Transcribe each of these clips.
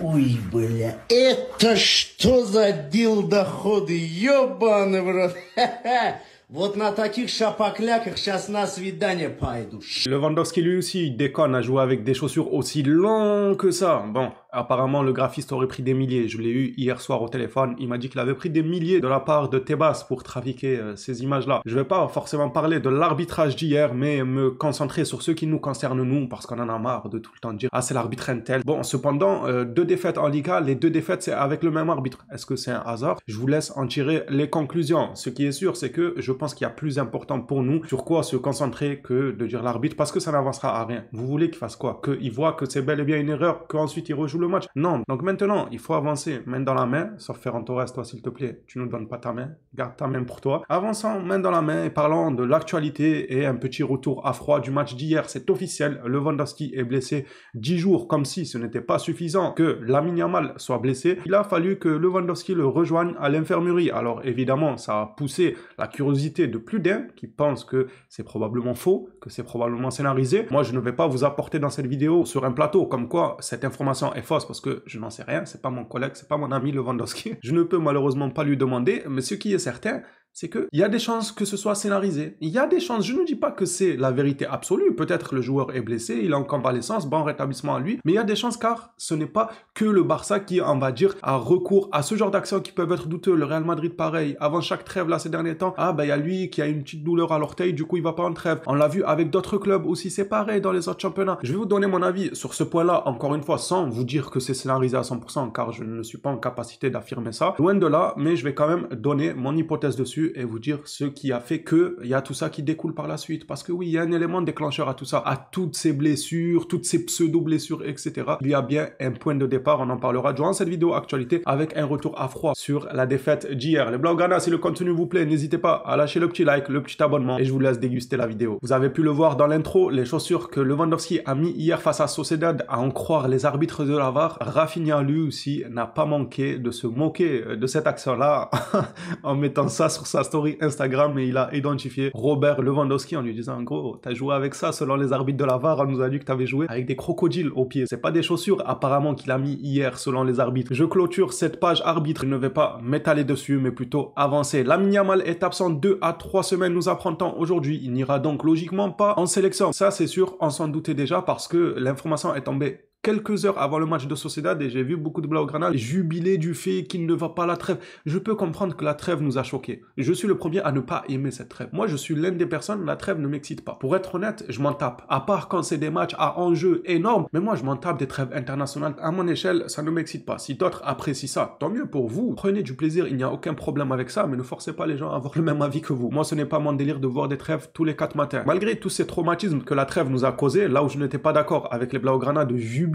Ой, бля, это что за дилдоходы, ёбаный в рот. Вот на таких шапокляках сейчас на свидание пойду. Lewandowski lui aussi, il déconne à jouer avec des chaussures aussi longues que ça. Bon, apparemment le graphiste aurait pris des milliers. Je l'ai eu hier soir au téléphone. Il m'a dit qu'il avait pris des milliers de la part de Tebas pour trafiquer ces images-là. Je vais pas forcément parler de l'arbitrage d'hier, mais me concentrer sur ce qui nous concerne nous, parce qu'on en a marre de tout le temps dire « Ah, c'est l'arbitre Intel ». Bon, cependant, 2 défaites en Liga, les 2 défaites, c'est avec le même arbitre. Est-ce que c'est un hasard? Je vous laisse en tirer les conclusions. Ce qui est sûr, c'est que je pense qu'il y a plus important pour nous sur quoi se concentrer que de dire l'arbitre, parce que ça n'avancera à rien. Vous voulez qu'il fasse quoi? Qu'il voit que c'est bel et bien une erreur, qu'ensuite il rejoue le match? Non. Donc maintenant, il faut avancer main dans la main, sauf Ferran Torres, toi s'il te plaît, tu nous donnes pas ta main, garde ta main pour toi. Avançons main dans la main et parlons de l'actualité et un petit retour à froid du match d'hier. C'est officiel, Lewandowski est blessé 10 jours, comme si ce n'était pas suffisant que Lamine Yamal soit blessé. Il a fallu que Lewandowski le rejoigne à l'infirmerie. Alors évidemment, ça a poussé la curiosité de plus d'un qui pense que c'est probablement faux, que c'est probablement scénarisé. Moi, je ne vais pas vous apporter dans cette vidéo sur un plateau comme quoi cette information est fausse parce que je n'en sais rien, c'est pas mon collègue, c'est pas mon ami Lewandowski. Je ne peux malheureusement pas lui demander, mais ce qui est certain, c'est qu'il y a des chances que ce soit scénarisé. Il y a des chances, je ne dis pas que c'est la vérité absolue. Peut-être le joueur est blessé, il est en convalescence, bon rétablissement à lui. Mais il y a des chances car ce n'est pas que le Barça qui, on va dire, a recours à ce genre d'actions qui peuvent être douteux. Le Real Madrid, pareil. Avant chaque trêve, là, ces derniers temps, ah ben il y a lui qui a une petite douleur à l'orteil, du coup il va pas en trêve. On l'a vu avec d'autres clubs aussi, c'est pareil dans les autres championnats. Je vais vous donner mon avis sur ce point-là, encore une fois, sans vous dire que c'est scénarisé à 100%, car je ne suis pas en capacité d'affirmer ça. Loin de là, mais je vais quand même donner mon hypothèse dessus et vous dire ce qui a fait que il y a tout ça qui découle par la suite. Parce que oui, il y a un élément déclencheur à tout ça, à toutes ces blessures, toutes ces pseudo-blessures, etc. Il y a bien un point de départ, on en parlera durant cette vidéo actualité avec un retour à froid sur la défaite d'hier. Les Blaugrana, si le contenu vous plaît, n'hésitez pas à lâcher le petit like, le petit abonnement et je vous laisse déguster la vidéo. Vous avez pu le voir dans l'intro, les chaussures que Lewandowski a mis hier face à Sociedad, à en croire les arbitres de la VAR. Rafinha lui aussi n'a pas manqué de se moquer de cette action-là en mettant ça sur sa story Instagram et il a identifié Robert Lewandowski en lui disant en gros t'as joué avec ça selon les arbitres de la VAR, on nous a dit que t'avais joué avec des crocodiles aux pieds. C'est pas des chaussures apparemment qu'il a mis hier selon les arbitres. Je clôture cette page arbitre, je ne vais pas m'étaler dessus mais plutôt avancer. Lamine Yamal est absent 2 à 3 semaines, nous apprend-on aujourd'hui. Il n'ira donc logiquement pas en sélection. Ça c'est sûr, on s'en doutait déjà parce que l'information est tombée quelques heures avant le match de Sociedad et j'ai vu beaucoup de Blaugrana jubiler du fait qu'il ne va pas à la trêve. Je peux comprendre que la trêve nous a choqués. Je suis le premier à ne pas aimer cette trêve. Moi, je suis l'une des personnes, la trêve ne m'excite pas. Pour être honnête, je m'en tape. À part quand c'est des matchs à enjeu énorme, mais moi, je m'en tape des trêves internationales. À mon échelle, ça ne m'excite pas. Si d'autres apprécient ça, tant mieux pour vous. Prenez du plaisir, il n'y a aucun problème avec ça, mais ne forcez pas les gens à avoir le même avis que vous. Moi, ce n'est pas mon délire de voir des trêves tous les 4 matins. Malgré tous ces traumatismes que la trêve nous a causés, là où je n'étais pas d'accord avec les Blaugrana de jubiler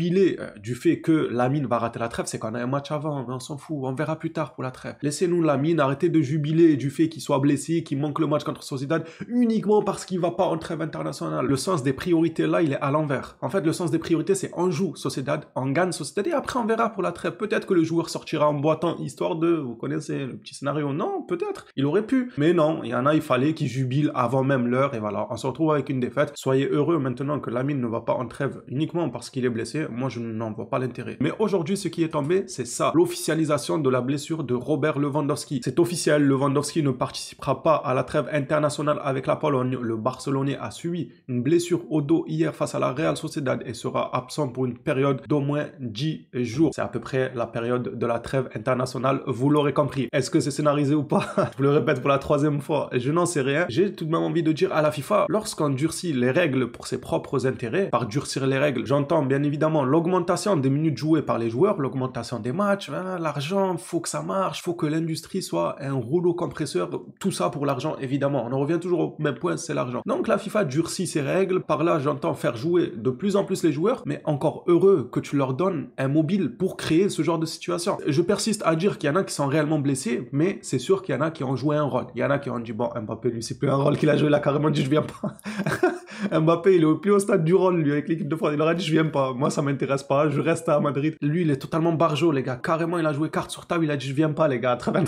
du fait que Lamine va rater la trêve, c'est qu'on a un match avant, mais on s'en fout, on verra plus tard pour la trêve. Laissez-nous Lamine, arrêtez de jubiler du fait qu'il soit blessé, qu'il manque le match contre Sociedad, uniquement parce qu'il va pas en trêve internationale. Le sens des priorités là, il est à l'envers. En fait, le sens des priorités, c'est on joue Sociedad, on gagne Sociedad, et après on verra pour la trêve. Peut-être que le joueur sortira en boitant, histoire de, vous connaissez le petit scénario, non, peut-être, il aurait pu. Mais non, il y en a, il fallait qu'ils jubilent avant même l'heure, et voilà, on se retrouve avec une défaite. Soyez heureux maintenant que Lamine ne va pas en trêve uniquement parce qu'il est blessé. Moi, je n'en vois pas l'intérêt. Mais aujourd'hui, ce qui est tombé, c'est ça. L'officialisation de la blessure de Robert Lewandowski. C'est officiel, Lewandowski ne participera pas à la trêve internationale avec la Pologne. Le Barcelonais a subi une blessure au dos hier face à la Real Sociedad et sera absent pour une période d'au moins 10 jours. C'est à peu près la période de la trêve internationale, vous l'aurez compris. Est-ce que c'est scénarisé ou pas? Je vous le répète pour la 3e fois, je n'en sais rien. J'ai tout de même envie de dire à la FIFA, lorsqu'on durcit les règles pour ses propres intérêts, par durcir les règles, j'entends bien évidemment l'augmentation des minutes jouées par les joueurs, l'augmentation des matchs, hein, l'argent, faut que ça marche, faut que l'industrie soit un rouleau compresseur, tout ça pour l'argent évidemment. On en revient toujours au même point, c'est l'argent. Donc la FIFA durcit ses règles, par là j'entends faire jouer de plus en plus les joueurs, mais encore heureux que tu leur donnes un mobile pour créer ce genre de situation. Je persiste à dire qu'il y en a qui sont réellement blessés, mais c'est sûr qu'il y en a qui ont joué un rôle. Il y en a qui ont dit bon, Mbappé lui c'est plus un rôle qu'il a joué, il a carrément dit je viens pas. Mbappé il est au plus haut stade du rôle lui avec l'équipe de France, il leur a dit je viens pas, moi ça m'intéresse pas, je reste à Madrid. Lui il est totalement barjot les gars, carrément il a joué carte sur table, il a dit je viens pas les gars, très bien.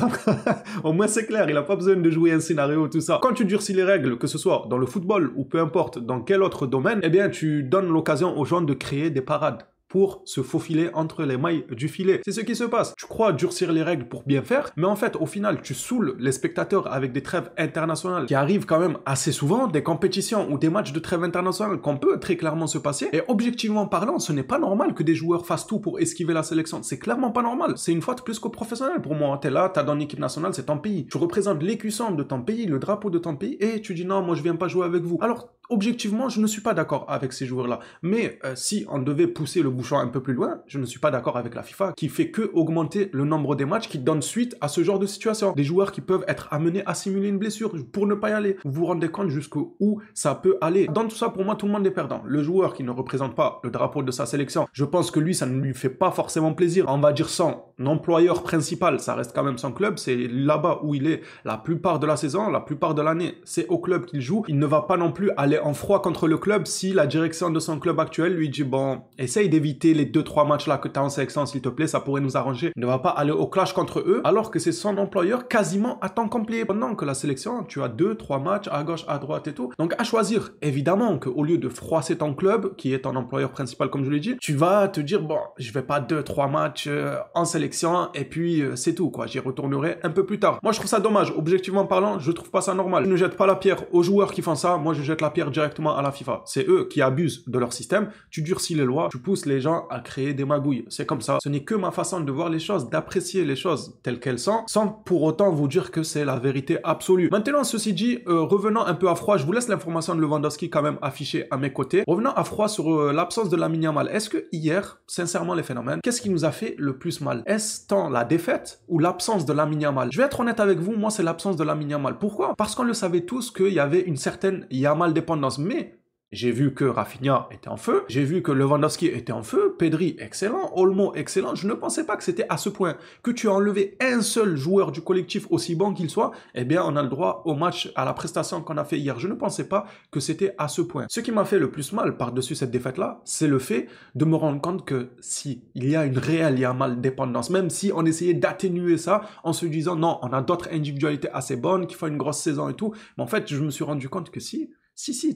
Au moins c'est clair, il a pas besoin de jouer un scénario tout ça. Quand tu durcis les règles, que ce soit dans le football ou peu importe dans quel autre domaine, eh bien tu donnes l'occasion aux gens de créer des parades. pour se faufiler entre les mailles du filet. C'est ce qui se passe. Tu crois durcir les règles pour bien faire, mais en fait, au final, tu saoules les spectateurs avec des trêves internationales qui arrivent quand même assez souvent, des compétitions ou des matchs de trêve internationale qu'on peut très clairement se passer. Et objectivement parlant, ce n'est pas normal que des joueurs fassent tout pour esquiver la sélection. C'est clairement pas normal. C'est une faute plus que professionnelle pour moi. T'es là, t'as dans l'équipe nationale, c'est ton pays. Tu représentes l'écusson de ton pays, le drapeau de ton pays, et tu dis non, moi je viens pas jouer avec vous. Alors, objectivement, je ne suis pas d'accord avec ces joueurs-là. Mais si on devait pousser le bouchon un peu plus loin, je ne suis pas d'accord avec la FIFA qui fait que augmenter le nombre des matchs qui donnent suite à ce genre de situation. Des joueurs qui peuvent être amenés à simuler une blessure pour ne pas y aller. Vous vous rendez compte jusqu'où ça peut aller. Dans tout ça, pour moi, tout le monde est perdant. Le joueur qui ne représente pas le drapeau de sa sélection, je pense que lui, ça ne lui fait pas forcément plaisir. On va dire son employeur principal, ça reste quand même son club. C'est là-bas où il est la plupart de la saison, la plupart de l'année. C'est au club qu'il joue. Il ne va pas non plus aller en froid contre le club si la direction de son club actuel lui dit bon, essaye d'éviter les 2-3 matchs là que tu as en sélection s'il te plaît, ça pourrait nous arranger. Il ne va pas aller au clash contre eux alors que c'est son employeur quasiment à temps complet. Pendant que la sélection, tu as 2-3 matchs à gauche, à droite et tout. Donc à choisir, évidemment qu'au lieu de froisser ton club, qui est ton employeur principal comme je l'ai dit, tu vas te dire bon, je vais pas 2-3 matchs en sélection et puis c'est tout quoi, j'y retournerai un peu plus tard. Moi je trouve ça dommage, objectivement parlant, je trouve pas ça normal. Je ne jette pas la pierre aux joueurs qui font ça, moi je jette la pierre directement à la FIFA. C'est eux qui abusent de leur système, tu durcis les lois, tu pousses les gens à créer des magouilles. C'est comme ça. Ce n'est que ma façon de voir les choses, d'apprécier les choses telles qu'elles sont, sans pour autant vous dire que c'est la vérité absolue. Maintenant, ceci dit, revenons un peu à froid, je vous laisse l'information de Lewandowski quand même affichée à mes côtés. Revenons à froid sur l'absence de Lamine Yamal. Est-ce que hier, sincèrement les phénomènes, qu'est-ce qui nous a fait le plus mal? Est-ce tant la défaite ou l'absence de Lamine Yamal? Je vais être honnête avec vous, moi c'est l'absence de Lamine Yamal. Pourquoi? Parce qu'on le savait tous qu'il y avait une certaine Yamal dépendance, mais j'ai vu que Rafinha était en feu, j'ai vu que Lewandowski était en feu, Pedri excellent, Olmo excellent. Je ne pensais pas que c'était à ce point. Que tu as enlevé un seul joueur du collectif, aussi bon qu'il soit, eh bien on a le droit au match, à la prestation qu'on a fait hier. Je ne pensais pas que c'était à ce point. Ce qui m'a fait le plus mal par-dessus cette défaite-là, c'est le fait de me rendre compte que si il y a une réelle Yamal dépendance, même si on essayait d'atténuer ça en se disant non, on a d'autres individualités assez bonnes qui font une grosse saison et tout, mais en fait je me suis rendu compte que si,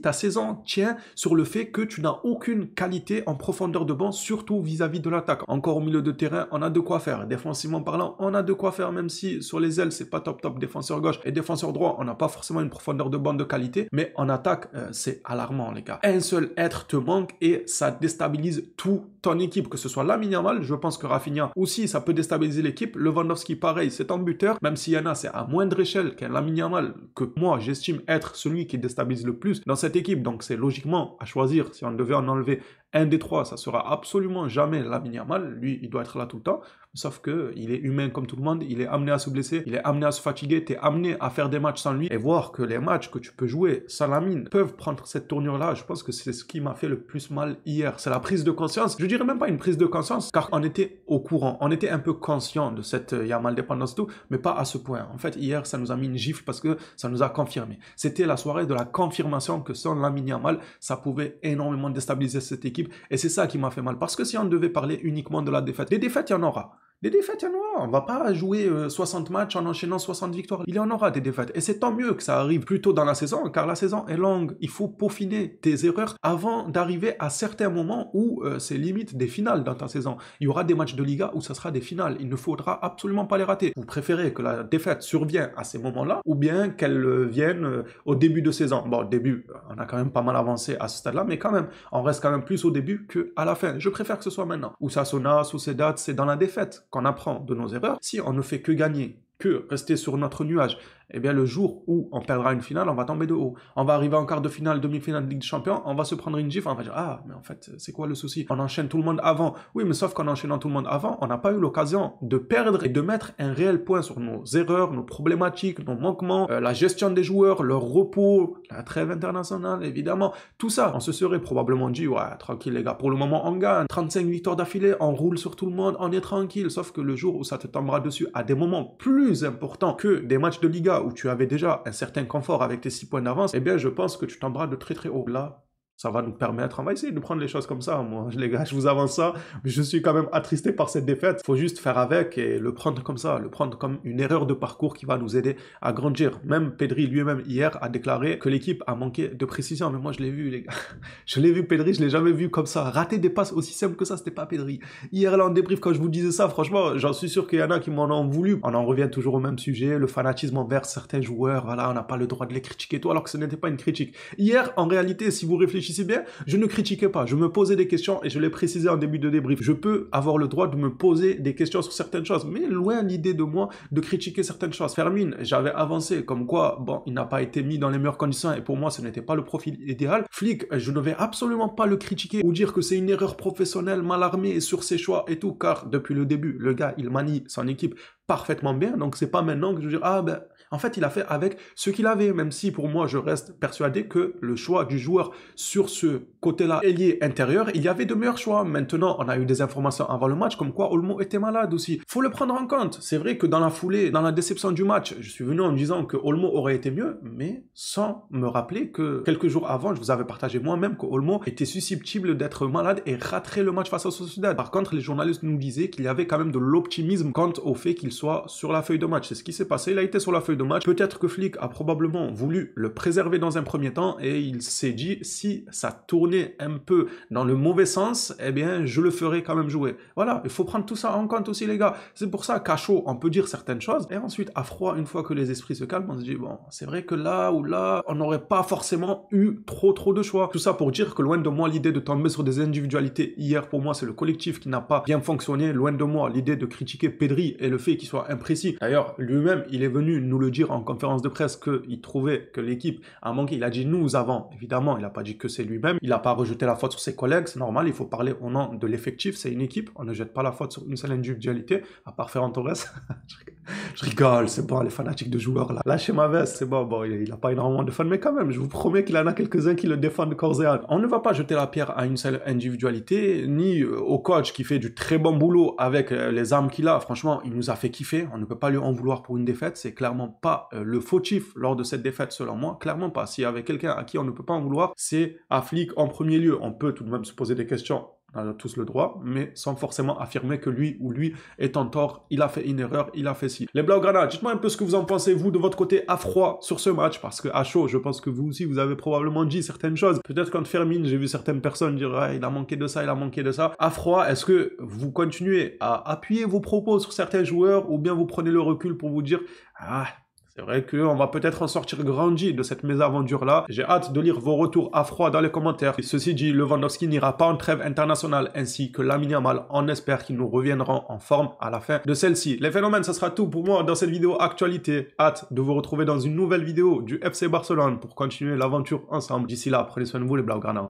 ta saison tient sur le fait que tu n'as aucune qualité en profondeur de banc, surtout vis-à-vis de l'attaque. Encore au milieu de terrain, on a de quoi faire. Défensivement parlant, on a de quoi faire, même si sur les ailes, c'est pas top défenseur gauche et défenseur droit, on n'a pas forcément une profondeur de banc de qualité, mais en attaque, c'est alarmant, les gars. Un seul être te manque et ça déstabilise tout ton équipe, que ce soit Lamine Yamal, je pense que Rafinha aussi, ça peut déstabiliser l'équipe. Lewandowski, pareil, c'est un buteur, même s'il y en a, c'est à moindre échelle qu'un Lamine Yamal, que moi, j'estime être celui qui déstabilise le plus dans cette équipe. Donc c'est logiquement à choisir, si on devait en enlever un des trois, ça sera absolument jamais Lamine Yamal. Lui, il doit être là tout le temps. Sauf que il est humain comme tout le monde, il est amené à se blesser, il est amené à se fatiguer, t'es amené à faire des matchs sans lui et voir que les matchs que tu peux jouer sans Lamine peuvent prendre cette tournure-là. Je pense que c'est ce qui m'a fait le plus mal hier. C'est la prise de conscience. Je dirais même pas une prise de conscience, car on était au courant, on était un peu conscient de cette Yamal dépendance tout, mais pas à ce point. En fait, hier, ça nous a mis une gifle parce que ça nous a confirmé. C'était la soirée de la confirmation que sans Lamine Yamal, ça pouvait énormément déstabiliser cette équipe. Et c'est ça qui m'a fait mal. Parce que si on devait parler uniquement de la défaite, des défaites, il y en aura. Des défaites, il y en aura. On va pas jouer 60 matchs en enchaînant 60 victoires. Il y en aura des défaites. Et c'est tant mieux que ça arrive plus tôt dans la saison, car la saison est longue. Il faut peaufiner tes erreurs avant d'arriver à certains moments où c'est limite des finales dans ta saison. Il y aura des matchs de Liga où ça sera des finales. Il ne faudra absolument pas les rater. Vous préférez que la défaite survienne à ces moments-là ou bien qu'elle vienne au début de saison. Bon, au début, on a quand même pas mal avancé à ce stade-là, mais quand même, on reste quand même plus au début qu'à la fin. Je préfère que ce soit maintenant. Osasuna, Sociedad, c'est dans la défaite qu'on apprend de nos erreurs. Si on ne fait que gagner, que rester sur notre nuage, eh bien le jour où on perdra une finale, on va tomber de haut. On va arriver en quart de finale, demi-finale de Ligue des Champions, on va se prendre une gifle, on va dire « Ah, mais en fait, c'est quoi le souci? On enchaîne tout le monde avant. » Oui, mais sauf qu'en enchaînant tout le monde avant, on n'a pas eu l'occasion de perdre et de mettre un réel point sur nos erreurs, nos problématiques, nos manquements, la gestion des joueurs, leur repos, la trêve internationale, évidemment. Tout ça, on se serait probablement dit « Ouais, tranquille les gars, pour le moment on gagne. 35 victoires d'affilée, on roule sur tout le monde, on est tranquille. » Sauf que le jour où ça te tombera dessus à des moments plus importants que des matchs de Liga où tu avais déjà un certain confort avec tes 6 points d'avance, eh bien je pense que tu tomberas de très très haut. Là, Ça va nous permettre, on va essayer de prendre les choses comme ça, moi, les gars, je vous avance ça, mais je suis quand même attristé par cette défaite. Faut juste faire avec et le prendre comme ça, le prendre comme une erreur de parcours qui va nous aider à grandir. Même Pedri lui-même hier a déclaré que l'équipe a manqué de précision, mais moi je l'ai vu, les gars. Je l'ai vu, Pedri, je l'ai jamais vu comme ça. Rater des passes aussi simples que ça, c'était pas Pedri. Hier là en débrief, quand je vous disais ça, franchement, j'en suis sûr qu'il y en a qui m'en ont voulu. On en revient toujours au même sujet, le fanatisme envers certains joueurs, voilà, on n'a pas le droit de les critiquer, tout, alors que ce n'était pas une critique. Hier, en réalité, si vous réfléchissez bien, je ne critiquais pas, je me posais des questions et je l'ai précisé en début de débrief. Je peux avoir le droit de me poser des questions sur certaines choses, mais loin l'idée de moi de critiquer certaines choses. Fermin, j'avais avancé comme quoi, bon, il n'a pas été mis dans les meilleures conditions et pour moi, ce n'était pas le profil idéal. Flick, je ne vais absolument pas le critiquer ou dire que c'est une erreur professionnelle mal armée sur ses choix et tout, car depuis le début, le gars, il manie son équipe parfaitement bien, donc c'est pas maintenant que je dis ah ben en fait il a fait avec ce qu'il avait, même si pour moi je reste persuadé que le choix du joueur sur ce côté-là ailier intérieur, il y avait de meilleurs choix. Maintenant on a eu des informations avant le match comme quoi Olmo était malade aussi, faut le prendre en compte. C'est vrai que dans la foulée, dans la déception du match, je suis venu en me disant que Olmo aurait été mieux, mais sans me rappeler que quelques jours avant je vous avais partagé moi-même que Olmo était susceptible d'être malade et raterait le match face au Sociedad. Par contre les journalistes nous disaient qu'il y avait quand même de l'optimisme quant au fait qu'il soit sur la feuille de match. C'est ce qui s'est passé, il a été sur la feuille de match. Peut-être que Flick a probablement voulu le préserver dans un premier temps et il s'est dit si ça tournait un peu dans le mauvais sens, eh bien je le ferai quand même jouer. Voilà, il faut prendre tout ça en compte aussi les gars. C'est pour ça qu'à chaud on peut dire certaines choses et ensuite à froid, une fois que les esprits se calment, on se dit bon c'est vrai que là ou là on n'aurait pas forcément eu trop de choix. Tout ça pour dire que loin de moi l'idée de tomber sur des individualités. Hier pour moi c'est le collectif qui n'a pas bien fonctionné. Loin de moi l'idée de critiquer Pedri et le fait qu'il soit imprécis. D'ailleurs, lui-même, il est venu nous le dire en conférence de presse qu'il trouvait que l'équipe a manqué. Il a dit nous avons. Évidemment, il n'a pas dit que c'est lui-même. Il n'a pas rejeté la faute sur ses collègues. C'est normal, il faut parler au nom de l'effectif. C'est une équipe. On ne jette pas la faute sur une seule individualité, à part Ferran Torres. Je rigole, c'est bon, les fanatiques de joueurs là. Lâchez ma veste, c'est bon. Bon, il n'a pas énormément de fans, mais quand même, je vous promets qu'il en a quelques-uns qui le défendent corps et âme. On ne va pas jeter la pierre à une seule individualité, ni au coach qui fait du très bon boulot avec les armes qu'il a. Franchement, il nous a fait kiffer. On ne peut pas lui en vouloir pour une défaite. C'est clairement pas le fautif lors de cette défaite, selon moi. Clairement pas. S'il y avait quelqu'un à qui on ne peut pas en vouloir, c'est à Flick en premier lieu. On peut tout de même se poser des questions. On a tous le droit, mais sans forcément affirmer que lui ou lui est en tort, il a fait une erreur, il a fait ci. Les Blaugrana, dites-moi un peu ce que vous en pensez, vous, de votre côté, à froid sur ce match, parce que à chaud, je pense que vous aussi, vous avez probablement dit certaines choses. Peut-être quand Fermin, j'ai vu certaines personnes dire ah, il a manqué de ça, il a manqué de ça. À froid, est-ce que vous continuez à appuyer vos propos sur certains joueurs, ou bien vous prenez le recul pour vous dire ah, c'est vrai qu'on va peut-être en sortir grandi de cette mésaventure-là. J'ai hâte de lire vos retours à froid dans les commentaires. Et ceci dit, Lewandowski n'ira pas en trêve internationale, ainsi que Lamine Yamal. On espère qu'ils nous reviendront en forme à la fin de celle-ci. Les phénomènes, ça sera tout pour moi dans cette vidéo actualité. Hâte de vous retrouver dans une nouvelle vidéo du FC Barcelone pour continuer l'aventure ensemble. D'ici là, prenez soin de vous les Blaugrana.